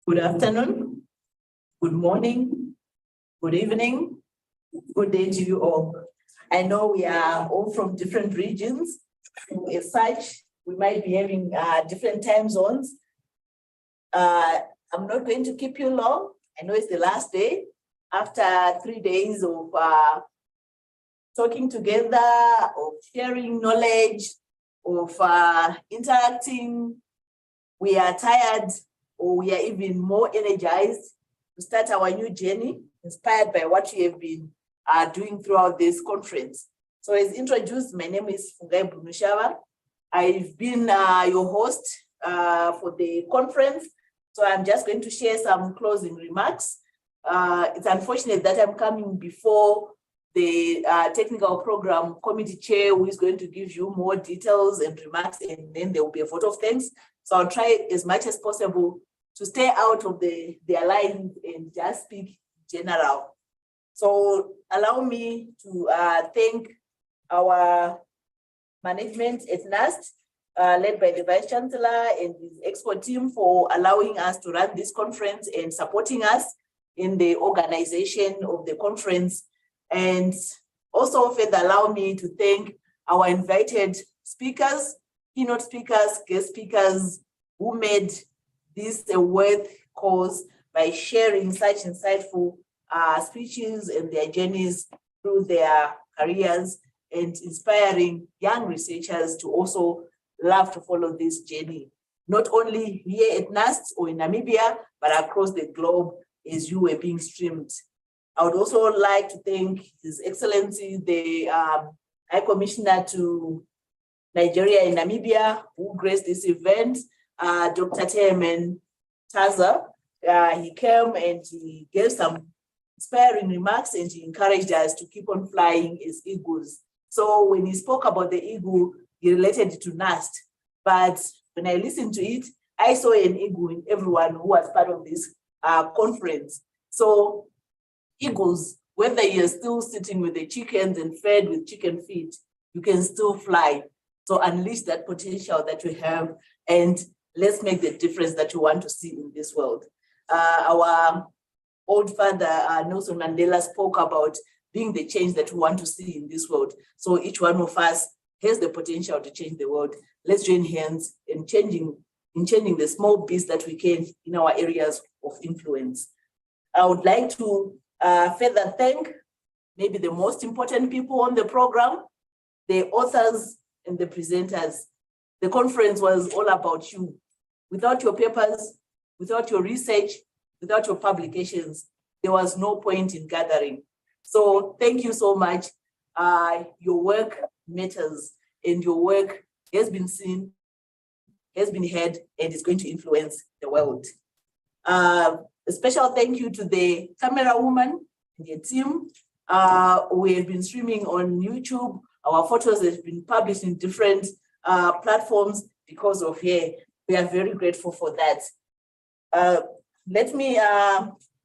Good afternoon, good morning, good evening, good day to you all. I know we are all from different regions. As such, we might be having different time zones. I'm not going to keep you long. I know it's the last day. After 3 days of talking together, of sharing knowledge, of interacting, we are tired, or we are even more energized to start our new journey, inspired by what we have been doing throughout this conference. So as introduced, my name is Fungai Bunushava. I've been your host for the conference. So I'm just going to share some closing remarks. It's unfortunate that I'm coming before the technical program committee chair, who is going to give you more details and remarks, and then there will be a vote of thanks. So I'll try as much as possible to stay out of their line and just speak general. So allow me to thank our management at NAST, led by the Vice Chancellor and his expert team, for allowing us to run this conference and supporting us in the organization of the conference. And also further allow me to thank our invited speakers, keynote speakers, guest speakers, who made this a worth cause by sharing such insightful speeches and their journeys through their careers, and inspiring young researchers to also love to follow this journey, not only here at NAST or in Namibia, but across the globe as you were being streamed. I would also like to thank His Excellency, the High Commissioner to Nigeria and Namibia, who graced this event, Dr. Temen Taza. He came and he gave some inspiring remarks, and he encouraged us to keep on flying as eagles. So when he spoke about the eagle, he related it to NAST. But when I listened to it, I saw an eagle in everyone who was part of this conference. So eagles, whether you're still sitting with the chickens and fed with chicken feed, you can still fly. So unleash that potential that you have, and let's make the difference that you want to see in this world. Our old father, Nelson Mandela, spoke about being the change that we want to see in this world. So each one of us has the potential to change the world. Let's join hands in changing the small bits that we can in our areas of influence. I would like to further thank maybe the most important people on the program, the authors and the presenters. The conference was all about you. Without your papers, without your research, without your publications, there was no point in gathering. So thank you so much. Your work matters, and your work has been seen, has been heard, and is going to influence the world. A special thank you to the camera woman and their team. We have been streaming on YouTube. Our photos have been published in different platforms because of her. We are very grateful for that. Let me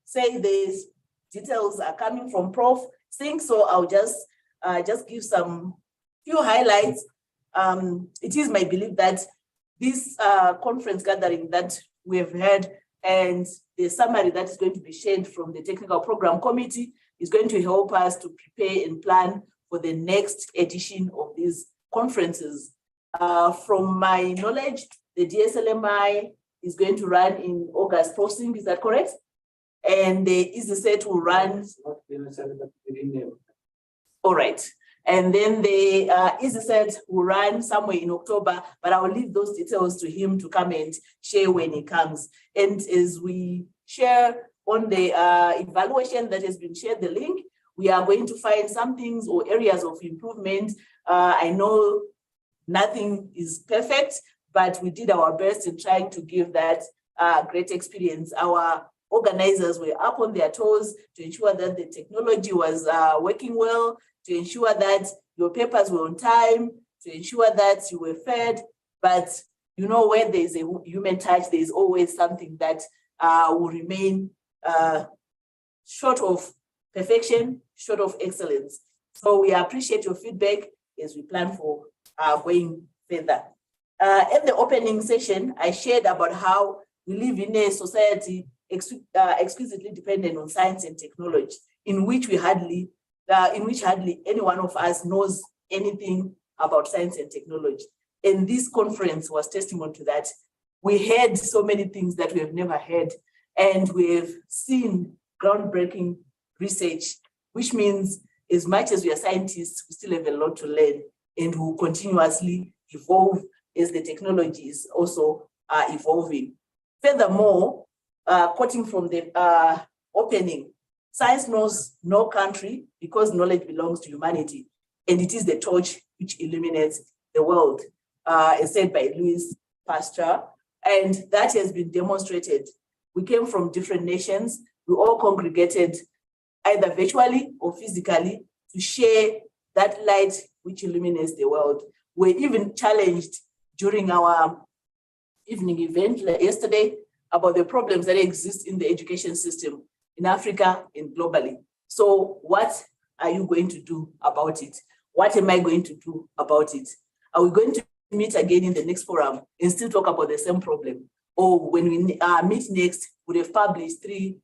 say these details are coming from Prof. Singh, so I'll just give some few highlights. It is my belief that this conference gathering that we have had and the summary that is going to be shared from the Technical Program Committee is going to help us to prepare and plan for the next edition of these conferences. From my knowledge, the DSMLAI is going to run in August crossing, is that correct? And the ICISET will run. All right. And then the ICISET will run somewhere in October, but I will leave those details to him to come and share when he comes. And as we share on the evaluation that has been shared, the link, we are going to find some things or areas of improvement. I know nothing is perfect, but we did our best in trying to give that great experience. Our organizers were up on their toes to ensure that the technology was working well, to ensure that your papers were on time, to ensure that you were fed. But you know, when there's a human touch, there's always something that will remain short of perfection, short of excellence. So we appreciate your feedback as we plan for going further. At the opening session, I shared about how we live in a society exquisitely dependent on science and technology, in which hardly any one of us knows anything about science and technology. And this conference was testimony to that. We heard so many things that we have never heard, and we've seen groundbreaking research, which means as much as we are scientists, we still have a lot to learn, and will continuously evolve as the technology is also evolving. Furthermore, quoting from the opening, science knows no country because knowledge belongs to humanity, and it is the torch which illuminates the world, as said by Louis Pasteur, and that has been demonstrated. We came from different nations. We all congregated either virtually or physically to share that light which illuminates the world. We're even challenged during our evening event yesterday about the problems that exist in the education system in Africa and globally. So what are you going to do about it? What am I going to do about it? Are we going to meet again in the next forum and still talk about the same problem? Or when we meet next, we have published 3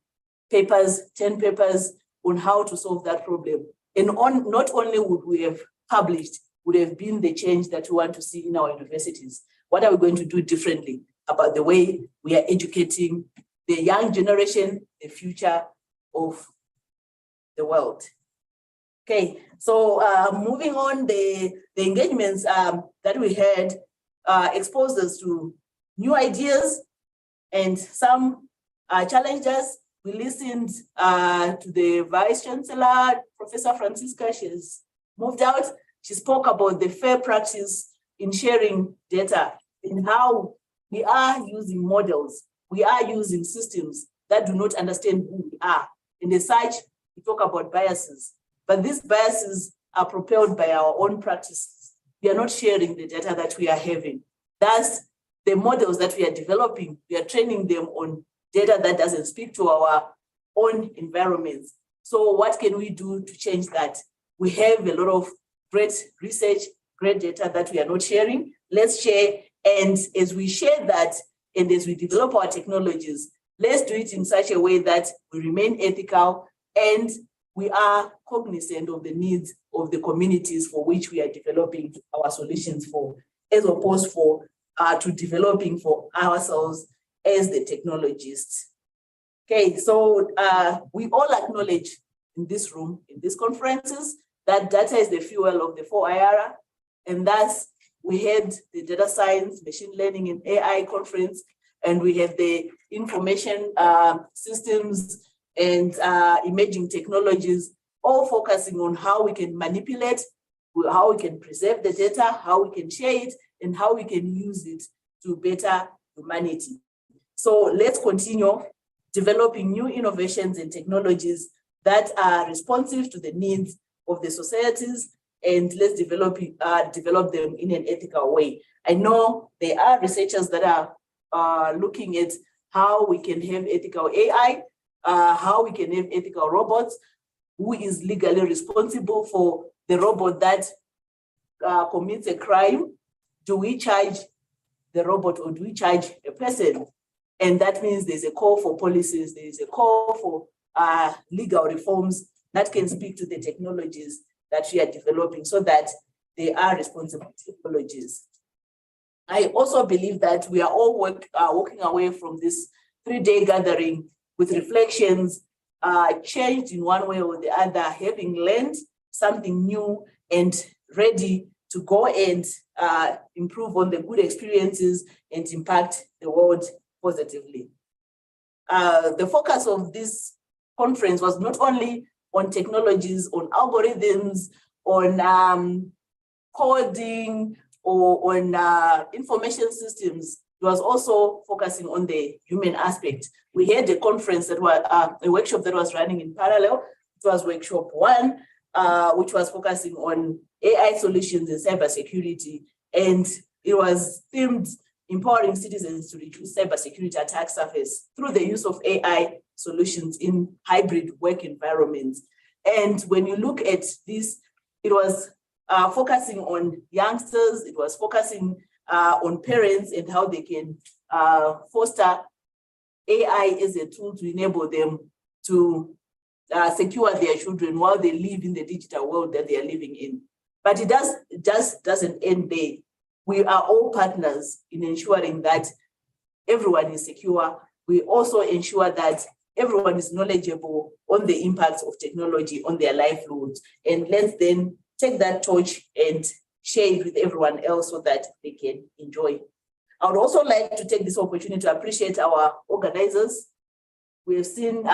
papers, 10 papers on how to solve that problem. And not only would we have published, would have been the change that we want to see in our universities. What are we going to do differently about the way we are educating the young generation, the future of the world? Okay, so moving on, the engagements that we had exposed us to new ideas and some challenges. We listened to the Vice Chancellor, Professor Francisca. She's moved out. She spoke about the fair practice in sharing data and how we are using models. We are using systems that do not understand who we are. And as such, we talk about biases. But these biases are propelled by our own practices. We are not sharing the data that we are having. Thus, the models that we are developing, we are training them on data that doesn't speak to our own environments. So what can we do to change that? We have a lot of great research, great data that we are not sharing. Let's share. And as we share that, and as we develop our technologies, let's do it in such a way that we remain ethical and we are cognizant of the needs of the communities for which we are developing our solutions for, as opposed to developing for ourselves as the technologists. Okay, so we all acknowledge in this room, in these conferences, that data is the fuel of the 4IR, and thus we had the data science, machine learning, and AI conference, and we have the information systems and emerging technologies, all focusing on how we can manipulate, how we can preserve the data, how we can share it, and how we can use it to better humanity. So let's continue developing new innovations and technologies that are responsive to the needs of the societies, and let's develop them in an ethical way. I know there are researchers that are looking at how we can have ethical AI, how we can have ethical robots, who is legally responsible for the robot that commits a crime. Do we charge the robot or do we charge a person? And that means there's a call for policies, there's a call for legal reforms that can speak to the technologies that we are developing so that they are responsible technologies. I also believe that we are all walking away from this 3-day gathering with reflections, changed in one way or the other, having learned something new and ready to go and improve on the good experiences and impact the world positively. The focus of this conference was not only on technologies, on algorithms, on coding, or on information systems. It was also focusing on the human aspect. We had a conference that was a workshop that was running in parallel. It was workshop 1, which was focusing on AI solutions and cybersecurity. And it was themed empowering citizens to reduce cybersecurity attack surface through the use of AI solutions in hybrid work environments. And when you look at this, it was focusing on youngsters, it was focusing on parents and how they can foster AI is a tool to enable them to secure their children while they live in the digital world that they are living in. But it just doesn't end there. We are all partners in ensuring that everyone is secure. We also ensure that everyone is knowledgeable on the impacts of technology on their livelihoods. And let's then take that torch and share it with everyone else so that they can enjoy. I would also like to take this opportunity to appreciate our organizers. We have seen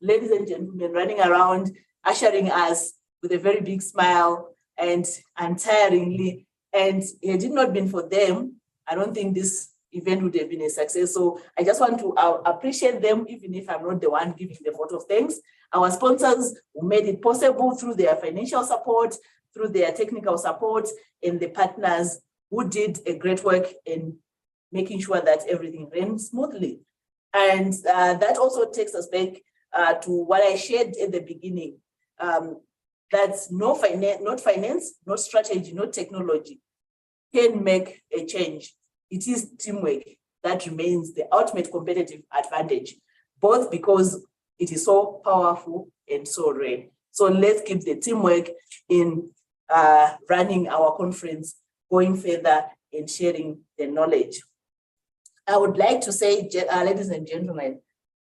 ladies and gentlemen running around, ushering us with a very big smile and untiringly. And had it not been for them, I don't think this event would have been a success. So I just want to appreciate them, even if I'm not the one giving the vote of thanks. Our sponsors who made it possible through their financial support, through their technical support, and the partners who did a great work in making sure that everything ran smoothly. And that also takes us back to what I shared at the beginning. That's not finance, not strategy, not technology can make a change. It is teamwork that remains the ultimate competitive advantage, both because it is so powerful and so rare. So let's keep the teamwork in running our conference, going further and sharing the knowledge. I would like to say, ladies and gentlemen,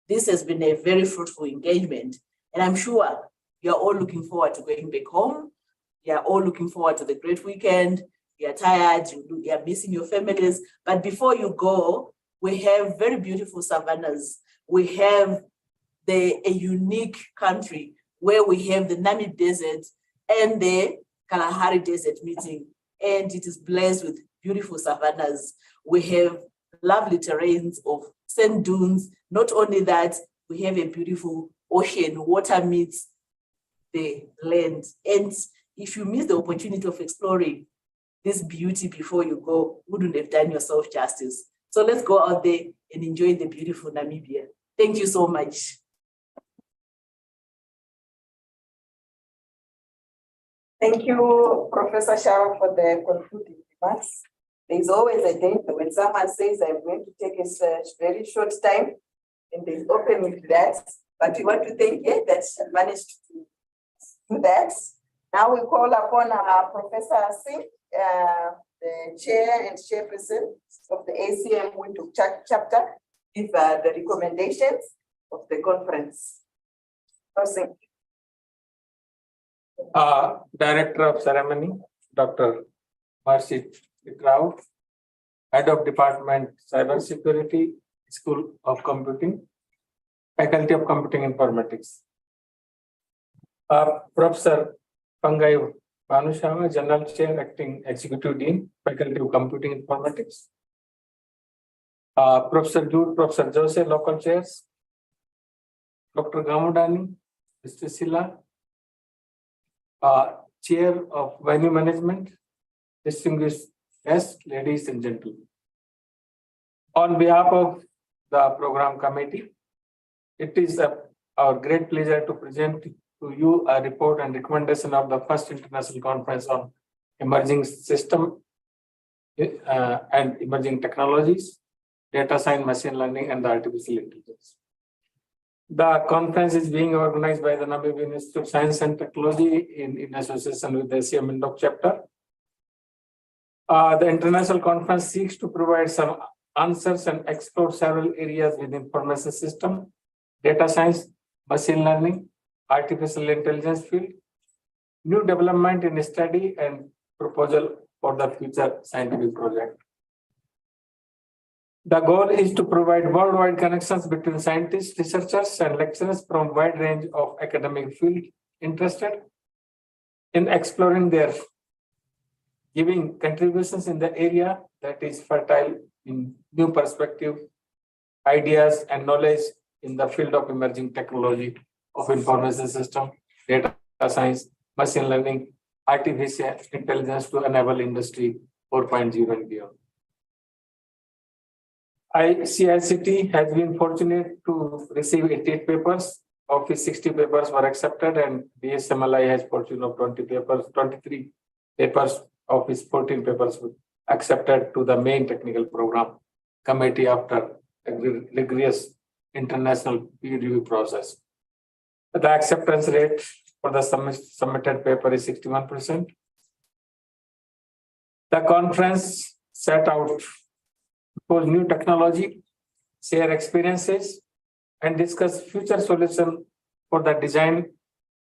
this has been a very fruitful engagement, and I'm sure you're all looking forward to going back home. You're all looking forward to the great weekend. You're tired, you're missing your families. But before you go, we have very beautiful savannas. We have a unique country where we have the Namib Desert and the Kalahari Desert meeting, and it is blessed with beautiful savannas. We have lovely terrains of sand dunes. Not only that, we have a beautiful ocean. Water meets the land. And if you miss the opportunity of exploring this beauty before you go, you wouldn't have done yourself justice. So let's go out there and enjoy the beautiful Namibia. Thank you so much. Thank you, Professor Shaw, for the concluding remarks. There's always a danger when someone says, I'm going to take a very short time, and they open with that. But we want to thank you that you managed to do that. Now we call upon Professor Singh, the chair and chairperson of the ACM Window chapter, give the recommendations of the conference. Singh. Director of Ceremony, Dr. Marcy Crowd, Head of Department Cybersecurity, School of Computing, Faculty of Computing Informatics. Professor Pangai Panushava, General Chair, Acting Executive Dean, Faculty of Computing Informatics. Professor Jude, Professor Jose, Local Chairs. Dr. Gamudani, Mr. Silla, Chair of Venue Management, distinguished guests, ladies and gentlemen. On behalf of the program committee, it is our great pleasure to present to you a report and recommendation of the first international conference on emerging system and emerging technologies, data science, machine learning, and the artificial intelligence. The conference is being organized by the Namibian Institute of Science and Technology in association with the ACM Indok chapter. The international conference seeks to provide some answers and explore several areas with information system, data science, machine learning, artificial intelligence field, new development in study and proposal for the future scientific project. The goal is to provide worldwide connections between scientists, researchers, and lecturers from a wide range of academic fields interested in exploring their giving contributions in the area that is fertile in new perspective, ideas, and knowledge in the field of emerging technology of information system, data science, machine learning, artificial intelligence to enable industry 4.0 and beyond. ICISET has been fortunate to receive 88 papers. Of his 60 papers were accepted, and DSMLAI has fortune of 23 papers of his 14 papers were accepted to the main technical program committee after rigorous international peer review process. The acceptance rate for the submitted paper is 61%. The conference set out for new technology, share experiences, and discuss future solutions for the design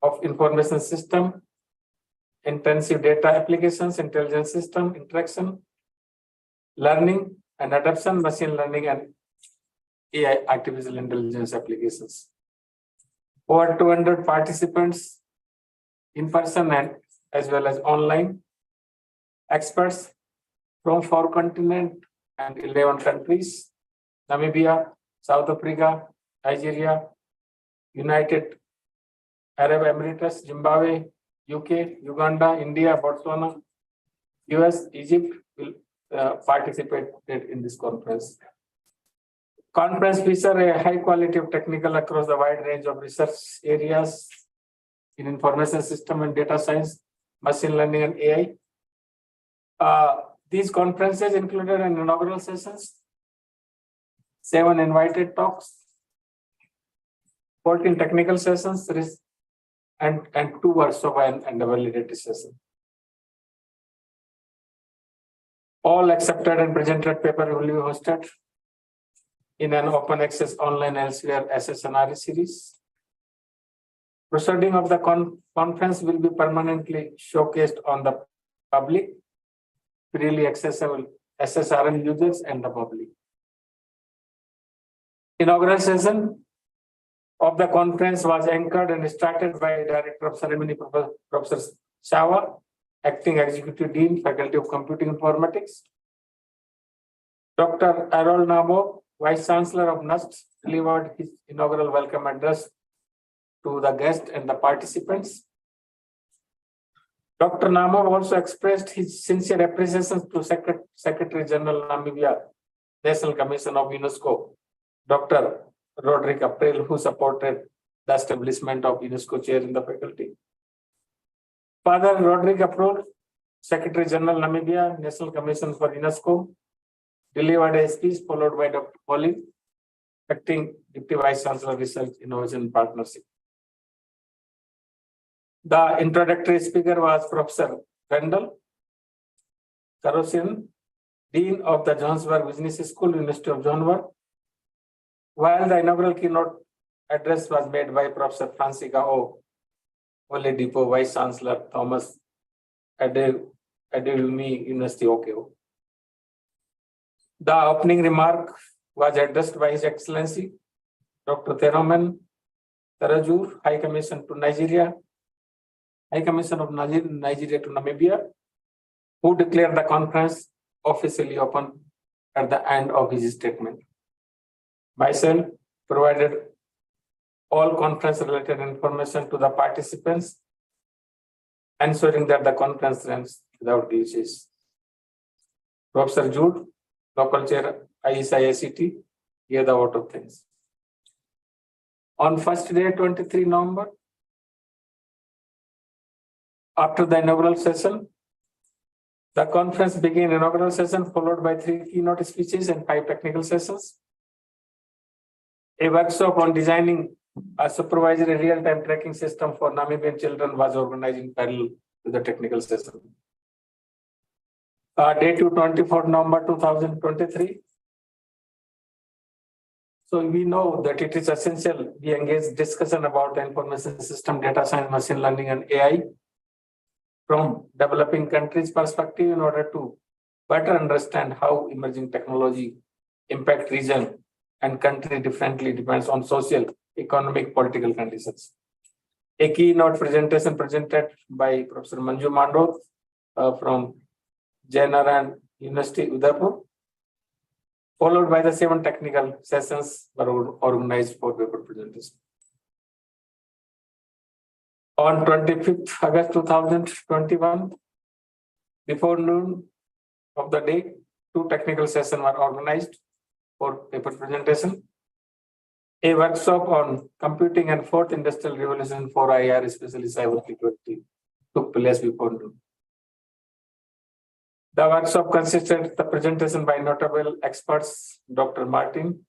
of information system, intensive data applications, intelligence system, interaction, learning and adoption, machine learning, and AI, artificial intelligence applications. Over 200 participants in person and as well as online. Experts from 4 continents and 11 countries: Namibia, South Africa, Nigeria, United Arab Emirates, Zimbabwe, UK, Uganda, India, Botswana, US, Egypt will participate in this conference. Conference feature a high quality of technical across the wide range of research areas in information system and data science, machine learning, and AI. These conferences included an inaugural sessions, 7 invited talks, 14 technical sessions, and 2 workshop and a validatory session. All accepted and presented paper will be hosted in an open access online elsewhere SSNRE series. Proceeding of the conference will be permanently showcased on the public, freely accessible SSRM users and the public. Inaugural session of the conference was anchored and started by Director of Ceremony, Professor Shawa, Acting Executive Dean, Faculty of Computing Informatics. Dr. Arol Nabo, Vice Chancellor of NUST, delivered his inaugural welcome address to the guests and the participants. Dr. Namo also expressed his sincere appreciation to Secretary General Namibia, National Commission of UNESCO, Dr. Roderick April, who supported the establishment of UNESCO chair in the faculty. Father Roderick April, Secretary General Namibia, National Commission for UNESCO, delivered a speech followed by Dr. Colin, Acting Deputy Vice Chancellor, Research, Innovation, and Partnership. The introductory speaker was Professor Randall Karosian, Dean of the Johannesburg Business School, University of Johannesburg, while the inaugural keynote address was made by Professor Francisca O. Oledipo, Vice Chancellor, Thomas Adeyemi, University of Okeo. The opening remark was addressed by His Excellency Dr. Theroman Tarajur, High Commission to Nigeria, High Commission of Nigeria to Namibia, who declared the conference officially open at the end of his statement. Myself provided all conference-related information to the participants, ensuring that the conference runs without glitches. Professor Jude, local chair, ICISET, gave the vote of thanks. On first day, 23 November, after the inaugural session, the conference began inaugural session followed by 3 keynote speeches and 5 technical sessions. A workshop on designing a supervisory real-time tracking system for Namibian children was organized in parallel to the technical session. Day to 24 November 2023. So we know that it is essential we engage discussion about the information system, data science, machine learning, and AI from developing countries' perspective in order to better understand how emerging technology impact region and country differently depends on social, economic, political conditions. A keynote presentation presented by Professor Manju Mando from Jainaran University, Udaipur, followed by the 7 technical sessions were organized for paper presentation. On 25th August 2021, before noon of the day, 2 technical sessions were organized for paper presentation. A workshop on computing and 4th Industrial Revolution for IR, especially cybersecurity, took place before noon. The workshop consisted of the presentation by notable experts, Dr. Martin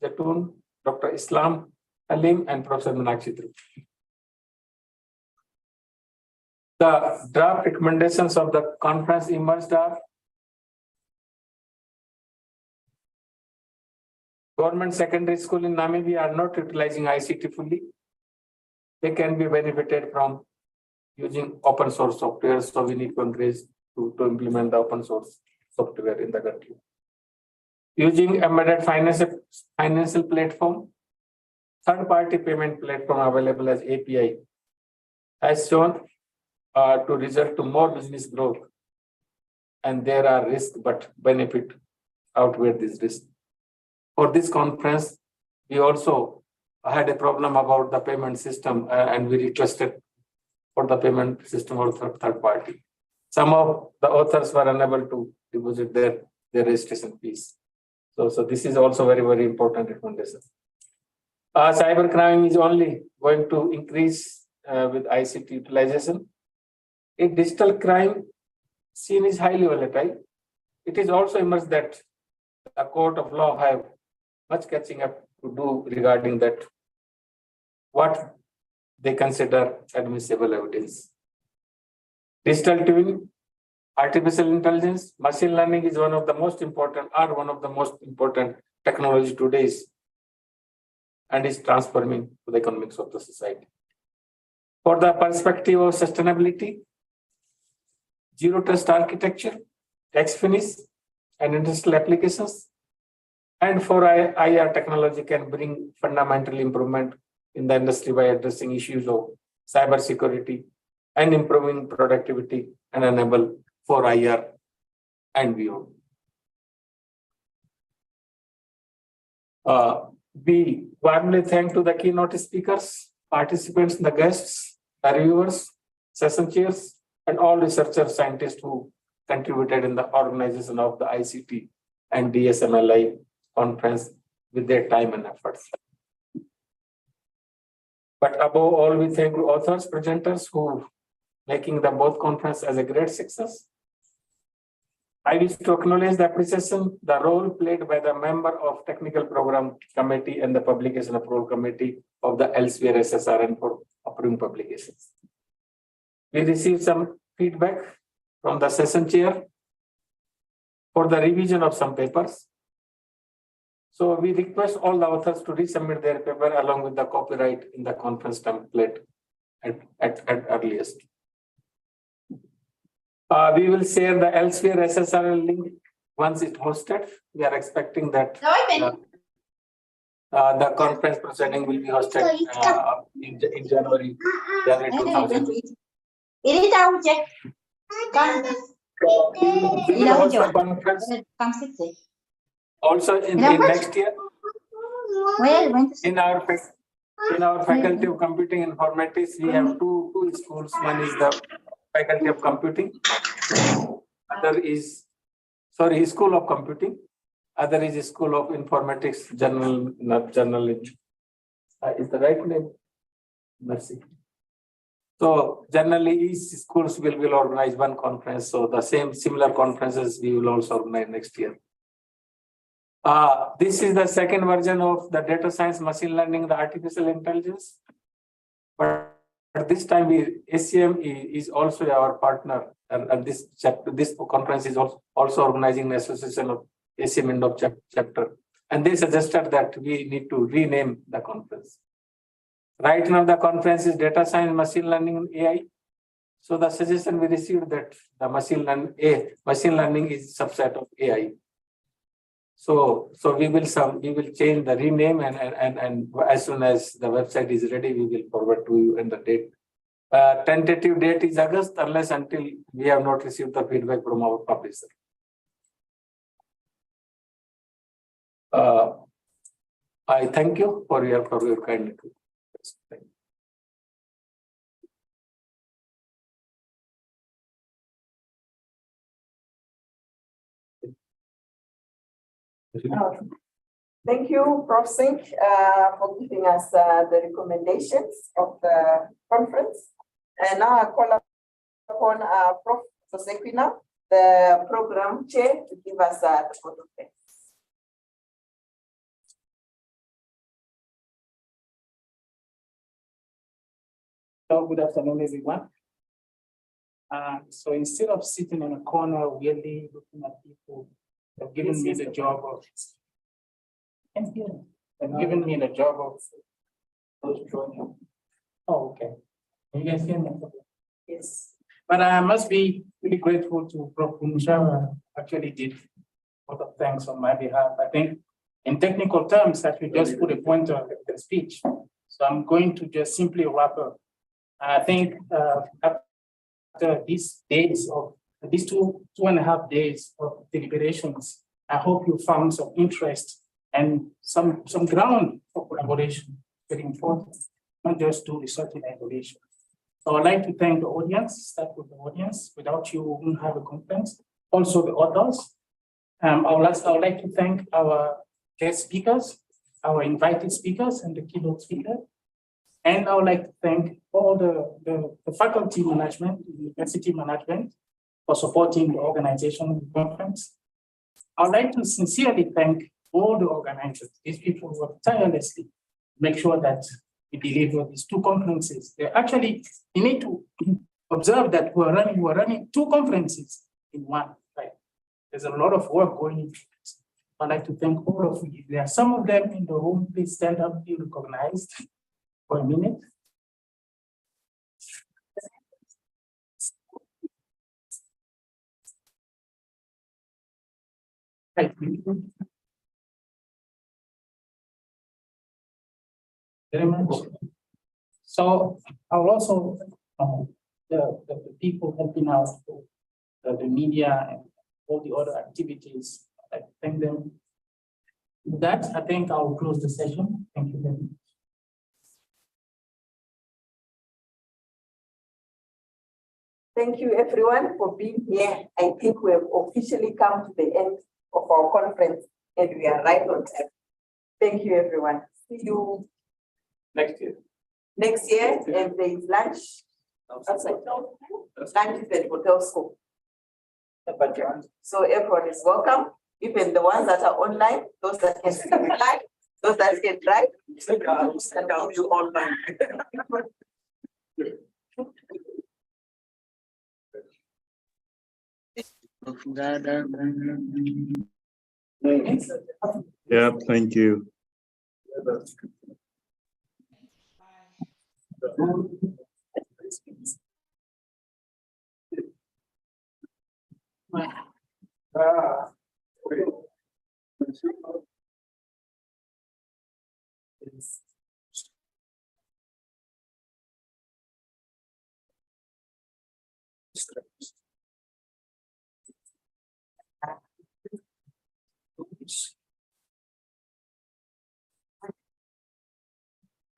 Jatoun, Dr. Islam Halim, and Professor Meenakshi Tripati. The draft recommendations of the conference emerged are: government secondary school in Namibia are not utilizing ICT fully. They can be benefited from using open source software, so we need to encourage to implement the open source software in the country. Using embedded financial platform, third-party payment platform available as API has shown to result to more business growth, and there are risks, but benefit outweigh this risk. For this conference, we also had a problem about the payment system, and we requested for the payment system of third party. Some of the authors were unable to deposit their registration fees. So this is also very, very important recommendation. Cybercrime is only going to increase with ICT utilization. In digital crime, scene is highly volatile. It is also emerged that the court of law have much catching up to do regarding that, what they consider admissible evidence. Digital twin, artificial intelligence, machine learning is one of the most important technology today, and is transforming the economics of the society. For the perspective of sustainability, zero trust architecture, tax finish, and industrial applications, and for IR technology can bring fundamental improvement in the industry by addressing issues of cyber security and improving productivity and enable for IR and beyond. We warmly thank to the keynote speakers, participants, the guests, the reviewers, session chairs, and all researchers, scientists who contributed in the organization of the ICT and DSMLAI conference with their time and efforts. But above all, we thank authors, presenters who making the both conference as a great success. I wish to acknowledge the appreciation, the role played by the member of Technical Program Committee and the Publication Approval Committee of the Elsewhere SSRN for approving publications. We received some feedback from the session chair for the revision of some papers. So we request all the authors to resubmit their paper along with the copyright in the conference template at earliest. We will share the Elsewhere SSRL link once it's hosted. We are expecting that the conference proceeding will be hosted in January 2000. We will host the conference also in next year. In our faculty of computing informatics, we have two schools. One is the faculty of computing. Other is School of Computing. Other is School of Informatics, Journalism. Is the right name? Mercy. So generally, each schools will organize one conference. So the similar conferences we will also organize next year. This is the second version of the data science, machine learning, the artificial intelligence. But this time, ACM is also our partner, and this conference is also organizing an association of ACM Indo chapter. And they suggested that we need to rename the conference. Right now, the conference is data science, machine learning, and AI. So the suggestion we received that the machine learning is subset of AI. So we will change the rename, and as soon as the website is ready, we will forward to you and the date. Tentative date is August, unless until we have not received the feedback from our publisher. I thank you for your kind attention. Thank you, Prof. Singh, for giving us the recommendations of the conference. And now I call upon Prof. Sequina, the program chair, to give us the photo. So good afternoon, everyone. So instead of sitting in a corner really looking at people, they've given me the job of. They've given me the job of. Oh, okay. You guys hear me? Yes. But I must be really grateful to Prof. Mushawa, actually did a lot of thanks on my behalf. I think in technical terms, I should just put a pointer at the speech. So I'm going to just simply wrap up. I think after these days of these two and a half days of deliberations, I hope you found some interest and some ground for collaboration. Very important, not just do research in isolation. So I'd like to thank the audience, start with the audience. Without you, we wouldn't have a conference. Also the authors. I would like to thank our guest speakers, our invited speakers and the keynote speaker. And I would like to thank all the faculty management, university management for supporting the organization of the conference. I would like to sincerely thank all the organizers. These people work tirelessly to make sure that we deliver these two conferences. You need to observe that we're running two conferences in one, right? There's a lot of work going into this. I'd like to thank all of you. There are some of them in the room. Please stand up, be recognized for a minute. Right. Very much. So I will also the people helping out, the media and all the other activities. I thank them. With that, I think I will close the session. Thank you very much. Thank you, everyone, for being here. I think we have officially come to the end of our conference and we are right on time. Thank you, everyone. See you Next year. next year, and there is lunch. Outside. Lunch is at Hotel School. So everyone is welcome, even the ones that are online, those that can fly, those that can drive. And I'll do online. Yeah, thank you.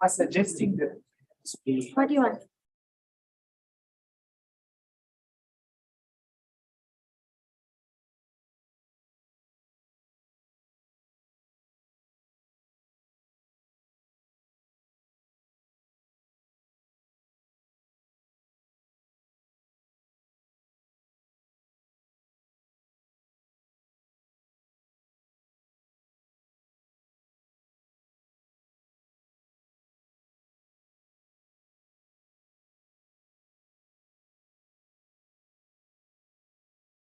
I'm suggesting that. What do you want?